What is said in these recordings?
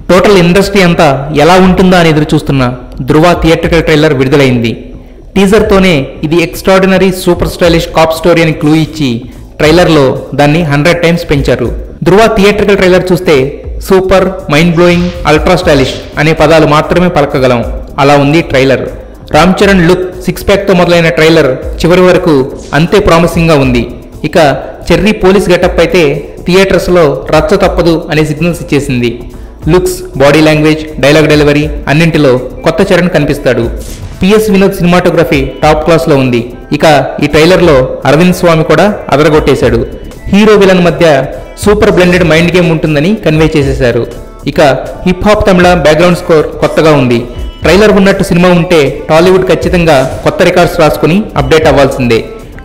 Total industry అంతా ఎలా ఉంటుందా అని ఎదురు చూస్తున్న ధృవ థియేట్రికల్ ట్రైలర్ విడుదలైంది. టీజర్తోనే ఇది extraordinary super stylish cop story అని క్లూ ఇచ్చి ట్రైలర్లో దాన్ని 100 టైమ్స్ పెంచారు. ధృవ థియేట్రికల్ ట్రైలర్ చూస్తే super, mind blowing, ultra stylish అనే పదాలు మాత్రమే పలకగలం. అలా ఉంది trailer. Ram Charan look, six ప్యాక్తో మొదలైన ట్రైలర్ చివరి వరకు అంతే ప్రామిసింగ్గా ఉంది. ఇక చెర్రీ పోలీస్ గెటప్ అయితే థియేటర్స్లో రచ్చ తప్పదు అనే సిగ్నల్స్ ఇచ్చేసింది. Looks, body language, dialogue delivery అన్నింటిలో కొత్త చరణ్ కనిపిస్తాడు. పిఎస్ వినోద్ సినిమాటోగ్రఫీ టాప్ క్లాస్లో ఉంది. ఇక ఈ ట్రైలర్లో అరవింద్ స్వామి కూడా అదరగొట్టేశాడు. హీరో విలన్ మధ్య సూపర్ బ్లెండెడ్ మైండ్ గేమ్ ఉంటుందని కన్వే చేసేశారు. ఇక హిప్ హాప్ తమిళ బ్యాక్గ్రౌండ్ స్కోర్ కొత్తగా ఉంది. ట్రైలర్ ఉన్నట్టు సినిమా ఉంటే టాలీవుడ్ ఖచ్చితంగా కొత్త రికార్డ్స్ రాసుకుని అప్డేట్ అవ్వాల్సిందే.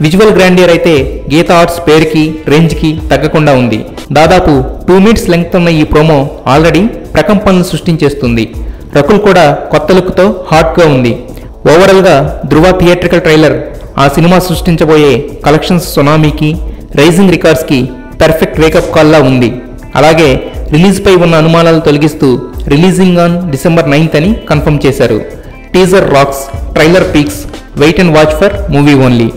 విజువల్ గ్రాండియర్ అయితే గీతా ఆర్ట్స్ పేరుకి, రేంజ్కి తగ్గకుండా ఉంది. దాదాపు 2 minutes లెంగ్త్ ఉన్న ఈ ప్రోమో ఆల్రెడీ ప్రకంపనలు సృష్టించేస్తుంది. రకుల్ కూడా కొత్త లుక్తో హాట్గా ఉంది. ఓవరాల్గా ధృవ థియేట్రికల్ ట్రైలర్ ఆ సినిమా సృష్టించబోయే కలెక్షన్స్ సునామీకి, రైజింగ్ రికార్డ్స్కి పెర్ఫెక్ట్ వేకప్ కాల్లా ఉంది. అలాగే రిలీజ్పై ఉన్న అనుమానాలు తొలగిస్తూ రిలీజింగ్ ఆన్ December 9th అని కన్ఫర్మ్ చేశారు. Teaser rocks, trailer peaks, wait and watch for movie only.